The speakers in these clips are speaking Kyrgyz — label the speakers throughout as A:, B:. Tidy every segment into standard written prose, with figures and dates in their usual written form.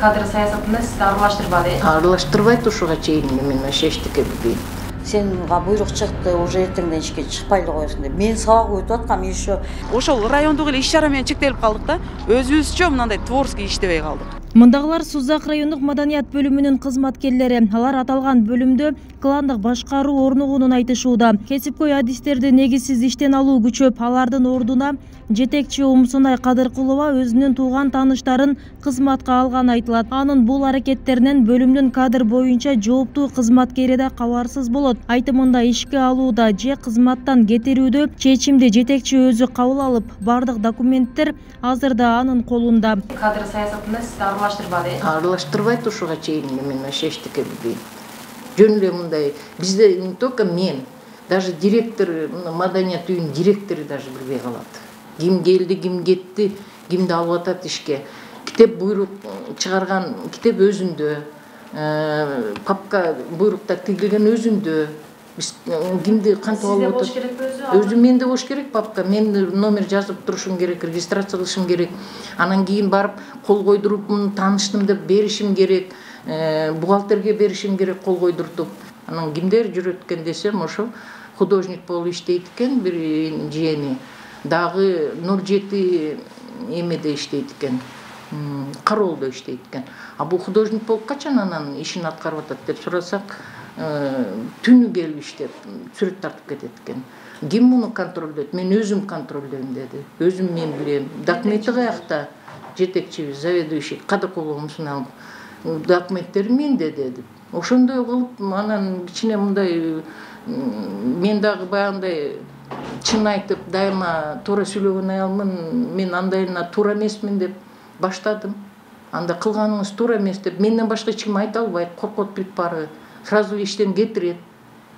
A: кадр саясатында сизди аралаштырбады?
B: Аралаштырбайт ушуга чейин мен эчтеке билбейм.
C: Сенга буйрук чыкты, уже эртеңден ишке чыкпай эле коесуң деп. Мен сабак өтүп аткам, мен еще
D: ошол райондук эле иш-чара менен чектелип калдык да, өзүбүзчө мындай творческий иштебей калдык.
E: Мындагылар Сузак райондук маданият бөлүмүнүн кызматкерлери. Алар аталган бөлүмдө кландык башкаруу орногонун айтышууда. Кесипкөй адистерди негизсиз иштен алуу күчөп, алардын ордуна жетекчи Умсунай Кадыркулова өзүнүн тууган тааныштарын кызматка алганы айтылат. Анын бул аракеттеринен бөлүмдүн кадр боюнча жооптуу кызматкери да кабарсыз болот. Айтымында ишке алууда же кызматтан кетирүүдө чечимди жетекчи өзү кабыл алып, бардык документтер азырда анын колунда.
A: Кадр саясатында сизди аралаштырбады?
B: Аралаштырбайт ушуга чейин мен эчтеке билбейм. Жөн эле мындай бизде не только мен, даже директор, маданият үйүнүн директору даже билбей калат. Ким келди, ким кетти, кимди алып атат ишке. Китеп буйрук чыгарган китеп өзүндө, папка буйруктар тигилген өзүндө. Биз кимди кантип алып атат? Өзү менде болуш керек папка, мен номер жазып турушум керек, регистрация кылышым керек. Анан кийин барып кол койдуруп тааныштым деп беришим керек, бухгалтерге беришим керек кол койдуртуп. Анан кимдер жүрөткөн десем, ошо художник болуп иштейт экен бир жээнии. Дагы 07 эмеде иштейт экен. Кароолдо иштейт экен. А бул художник болуп качан анан ишин аткарып атат деп сурасак, түнү келип иштеп сүрөт тартып кетет экен. Ким муну контролдойт? Мен өзүм контролдойм деди. Өзүм мен билем. Документи каякта? Жетекчибиз, заведующий Кадыркулова Умсунай. Документтери менде деди. Ошондой кылып, анан кичине мындай мен дагы баягындай чын айтып, дайыма туура сүйлөгөн аялмын, мен андайына туура эмесмин деп баштадым. Анда кылганыңыз туура эмес деп менден башка эч ким айта албайт, коркот билип баары. Сразу иштен кетирет.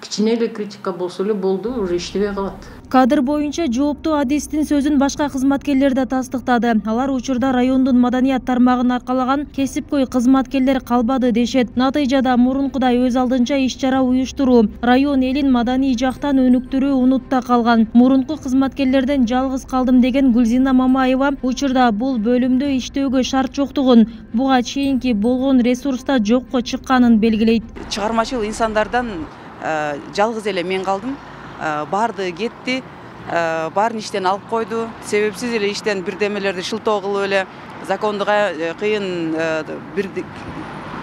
B: Кичине эле критика болсо эле болду, уже иштебей калат.
E: Кадр боюнча жооптуу адистин сөзүн башка кызматкерлер да тастыктады. Алар учурда райондун маданият тармагын аркалаган кесипкөй кызматкерлер калбады дешет. Натыйжада мурункудай өз алдынча иш-чара уюштуруу, район элин маданий жактан өнүктүрүү унутта калган. Мурунку кызматкерлерден жалгыз калдым деген Гүлзина Мамаева учурда бул бөлүмдө иштөөгө шарт жоктугун, буга чейинки болгон ресурста жокко чыкканын белгилейт.
D: Чыгармачыл инсандардан жалгыз эле мен калдым. Барды кетти, баарын иштен алып койду. Себепсиз эле иштен бирдемелерди шылтоо кылып эле закондук кыйын бир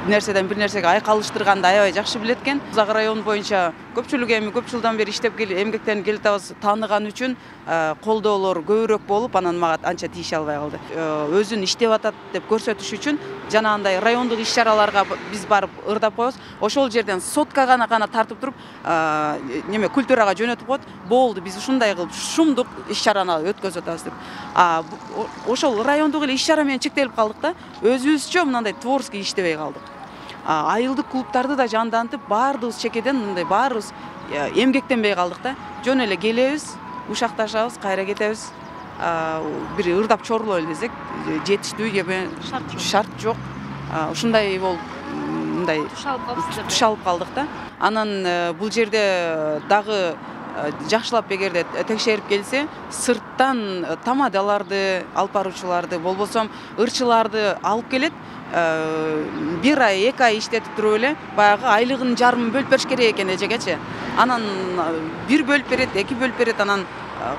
D: нерседен бир нерсеге айкалыштырганды аябай жакшы билет экен. Сузак району боюнча көпчүлүк эми көп жылдан бери иштеп эмгектенип келатабыз, тааныган үчүн колдоолор көбүрөөк болуп, анан мага анча тийише албай калды. Өзүн иштеп атат деп көрсөтүш үчүн жанагындай райондук иш-чараларга биз барып ырдап коебуз. Ошол жерден сотка гана тартып туруп, неме культурага жөнөтүп коет. Болду, биз ушундай кылып шумдук иш-чараны өткөзүп атабыз деп. Ошол райондук эле иш-чара менен чектелип калдык да, өзүбүзчө мындай творческий иштебей калдык. Айылдык клубтарды да жандантып, баардыгыбыз чекеден мындай баарыбыз эмгектенбей калдык да. Жөн эле келебиз, ушакташабыз, кайра кетебиз. Бир ырдап чорлойлу десек, жетиштүү же шарт жок. Ушундай болуп, мындай тушалып калдык да. Анан бул жерде дагы жакшылап эгерде текшерип келсе, сырттан тамадаларды алып баруучуларды, болбосо ырчыларды алып келет. Бир ай, 2 ай иштетип туруп эле баягы айлыгынын жарымын бөлүп бериш керек экен эжегечи. Анан бир бөлүп берет, 2 бөлүп берет, анан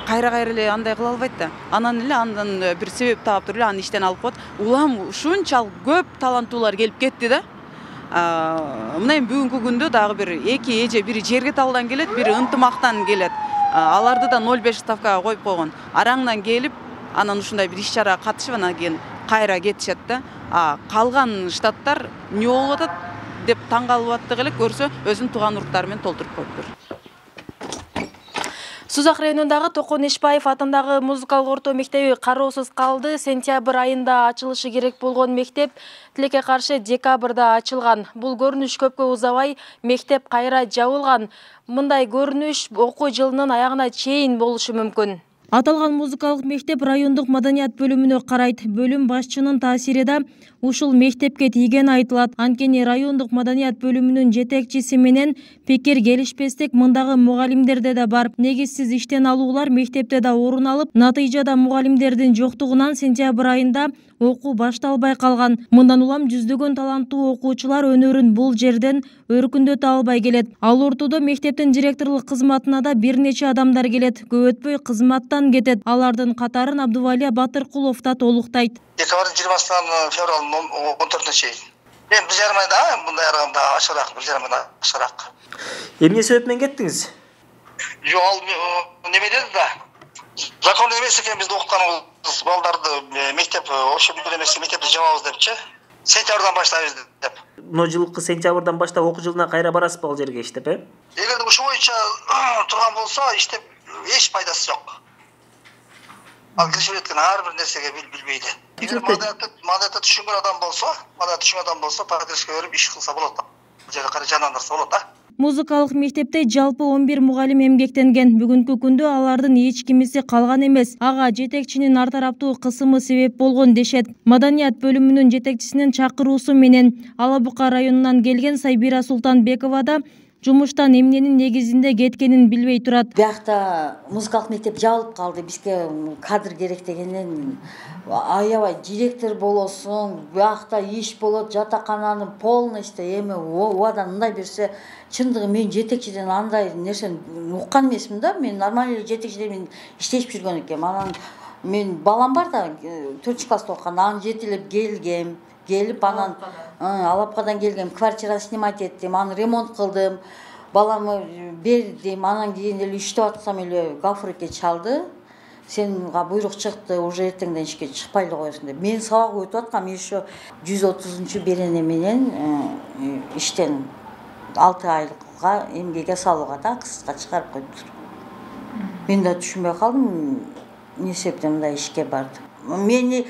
D: кайра эле андай кыла албайт да. Анан бир себеп таап туруп эле аны иштен алып коет. Улам ушунчалык көп таланттуулар келип кетти да. Мына эми бүгүнкү күндө дагы бир 2 эже, бири жерге талдан келет, бири ынтымактан келет. Аларды да 0,5 ставкага коюп койгон. Араңдан келип, анан ушундай бир иш-чарага катышып, анан кийин кайра кетишет да. Калган штаттар эмне болуп атат деп таң калып аттык эле көрсө, өзүнүн тууган уруктары менен толтуруп коюптур.
E: Сузак районундагы Токон Эшбаев атындагы музыкалык орто мектеби кароосуз калды. Сентябрь айында ачылышы керек болгон мектеп тилекке каршы декабрда ачылган. Бул көрүнүш көпкө узабай мектеп кайра жабылган. Мындай көрүнүш окуу жылынын аягына чейин болушу мүмкүн. Аталган музыкалык мектеп райондук маданият бөлүмүнө карайт. Бөлүм башчынын таасири да ушул мектепке тийгени айтылат. Анткени райондук маданият бөлүмүнүн жетекчиси менен пикир келишпестик мындагы мугалимдерде да бар. Негизсиз иштен алуулар мектепте да орун алып, натыйжада мугалимдердин жоктугунан сентябрь айында окуу башталбай калган. Мындан улам жүздөгөн таланттуу окуучулар өнөрүн бул жерден өркүндөтө албай келет. Ал ортодо мектептин директорлук кызматына да бир нече адамдар келет. Көп өтпөй кызматтан кетет. Алардын катарын Абдувалия Батыркулов да толуктайт.
F: Декабрдын 20-сынан февралдын 14-үнө чейин. Мен 1,5 айда мындай арганда ашыраак, 1,5 айда ашыраак.
G: Эмне себеп менен кеттиңиз?
F: Жок, ал неме деди да. Закон эмес экен бизди окутканыбыз, балдарды мектеп общий бүкүл эмес мектепти жабабыз депчи. Сентябрдан баштайбыз деп.
G: Мына жылкы сентябрдан баштап окуу жылына кайра барасызбы ал жерге иштеп, э?
F: Эгерде ушул боюнча турган болсо, иштеп эч пайдасы жок. Ал киришип өткөн ар бир нерсеге билбейди. Эгер маданиятты түшүнгөн адам болсо, поддержка берип иш кылса болот. Бул жерде кара жандандырса болот да.
E: Музыкалык мектепте жалпы 11 мугалим эмгектенген. Бүгүнкү күндө алардын эч кимиси калган эмес. Ага жетекчинин ар тараптуу кысымы себеп болгон дешет. Маданият бөлүмүнүн жетекчисинин чакыруусу менен Ала Бука районунан келген Сайбира Султанбекова да жумуштан эмненин негизинде кеткенин билбей турат.
C: Биякта музыкалык мектеп жабылып калды. Бизге кадр керек дегенден аябай директор болосуң, биякта иш болот, жатакананын полностью эми одан мындай берсе, чындыгы мен жетекчиден андай нерсени уккан эмесмин да. Мен нормально жетекчиден мен иштешип жүргөн экенмин. Анан мен балам бар да, 4-класста окуган, анан жетелеп келгем. Келип анан Алапкадан келгем, квартира снимать эттим, аны ремонт кылдым. Баламы бердим, анан кийин эле иштеп атсам эле Гафурике чалды. Сенга буйрук чыкты, уже эртеңден ишке чыкпай эле коесуң деп. Мен сабак өтүп аткам, еще 130 берене менен иштен 6 айлыкка эмгекке салууга да кыска чыгарып койдур. Мен да түшүнбөй калдым, эмне себептен мындай ишке бардым. Мени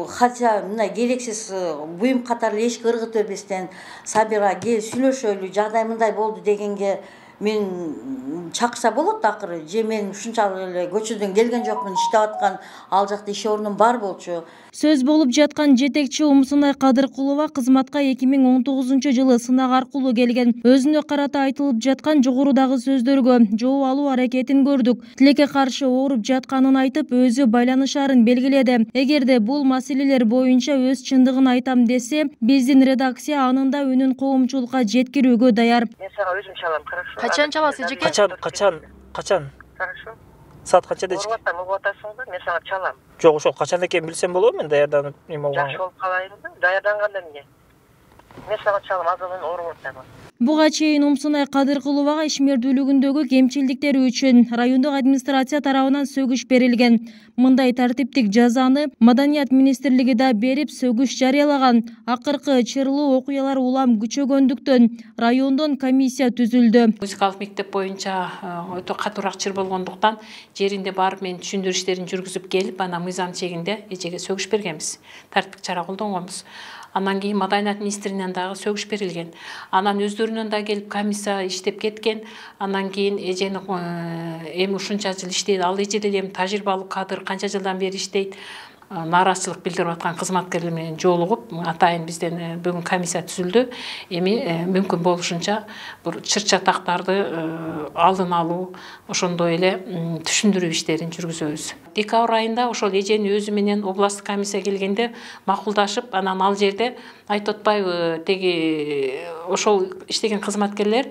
C: хотя мына керексиз буюм катары эшик ыргытып бербестен Сабира кел сүйлөшөлү, жагдай мындай болду дегенге мен чакырса болот акыры. Же мен ушунчалык эле көчөдөн келген жокмун, иштеп аткан ал жакта иш орнум бар болчу.
E: Сөз болуп жаткан жетекчи Умсунай Кадыркулова кызматка 2019-жылы сынак аркылуу келген. Өзүнө карата айтылып жаткан жогорудагы сөздөргө жооп алуу аракетин көрдүк. Тилекке каршы ооруп жатканын айтып, өзү байланышарын белгиледи. Эгерде бул маселелер боюнча өз чындыгын айтам десе, биздин редакция анын да үнүн коомчулукка жеткирүүгө даяр.
F: Мен сага өзүм чалам, хорошо.
A: Качан чаласыз эжеке?
G: Качан?
F: Хорошо.
G: Саат канчада эчке?
F: Угатасың да, мен сага чалам.
G: Жок, ошол качан экенин билсем болобу, мен даярданып эме болгон.
F: Жакшы болуп калайынбы? Даярданганда эмне? Мен сага чалам, азырын ооруп атам.
E: Буга чейин Умсунай Кадыркуловага ишмердүүлүгүндөгү кемчиликтери үчүн райондук администрация тарабынан сөгүш берилген. Мындай тартиптик жазаны Маданият министрлиги да берип сөгүш жарыялаган. Акыркы чырлуу окуялар улам күчөгөндүктөн райондон комиссия түзүлдү.
H: Музыкалык мектеп боюнча өтө катуураак чыр болгондуктан жеринде барып мен түшүндүрүү иштерин жүргүзүп келип, анан мыйзам чегинде эжеге сөгүш бергенбиз. Тартиптик чара колдонгонбуз. Анан кийин Маданият министринен дагы сөгүш берилген. Анан өздөрүнөн да келип комиссия иштеп кеткен. Анан кийин эжени эми ушунча жыл иштейт, ал эже деле эми тажрыйбалуу кадр, канча жылдан бери иштейт. Нааразычылык билдирип аткан кызматкерлер менен жолугуп, атайын бизден бүгүн комиссия түзүлдү. Эми мүмкүн болушунча бир чыр-чатактарды алдын алуу, ошондой эле түшүндүрүү иштерин жүргүзөбүз. Декабрь айында ошол эженин өзү менен областтык комиссия келгенде макулдашып, анан ал жерде айтып атпайбы, теги ошол иштеген кызматкерлер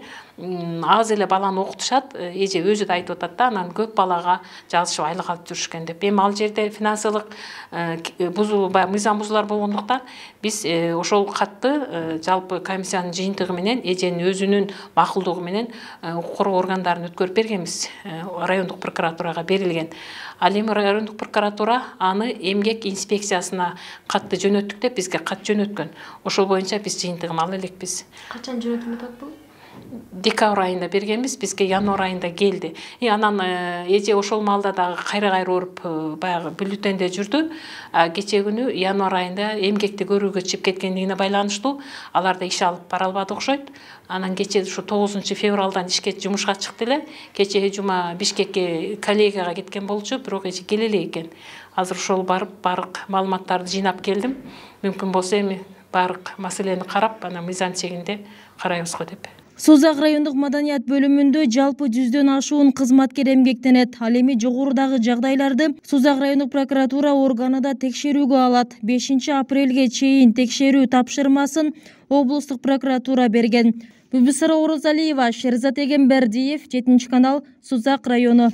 H: аз эле баланы окутушат, эже өзү да айтып атат да, анан көп балага жазышып айлык алып жүрүшкөн деп. Эми ал жерде финансылык мыйзам бузуулар болгондуктан биз ошол катты жалпы комиссиянын жыйынтыгы менен эженин өзүнүн макулдугу менен укук коргоо органдарына өткөрүп бергенбиз. Райондук прокуратурага берилген. Ал эми райондук прокуратура аны эмгек инспекциясына катты жөнөттүк деп бизге кат жөнөткөн. Ошол боюнча биз жыйынтыгын ала элекпиз.
A: Качан жөнөтүп атат бул?
H: Декабрь айында бергенбиз, бизге январь айында келди. Анан эже ошол маалда дагы кайра уруп баягы бюллетенде жүрдү. Кече күнү январь айында эмгекти көрүүгө чыгып кеткендигине байланыштуу аларда иш алып бара албады окшойт. Анан кече ушу 9 февралдан ишке жумушка чыкты эле. Кече жума Бишкекке коллегияга кеткен болчу, бирок эже келе элек экен. Азыр ошол барып бардык маалыматтарды жыйнап келдим. Мүмкүн болсо эми бардык маселени карап, анан мыйзам чегинде карайбыз го деп.
E: Созак райондук маданият бөлүмүндө жалпы 100дөн ашуун кызматкер эмгектенет. Ал эми жогорудагы жагдайларды Созак райондук прокуратура органы да текшерүүгө алат. 5 апрелге чейин текшерүү тапшырмасын облустук прокуратура берген. Бүбүсара Орозалиева, Шерзат Эгембердиев, 7 канал, Созак району.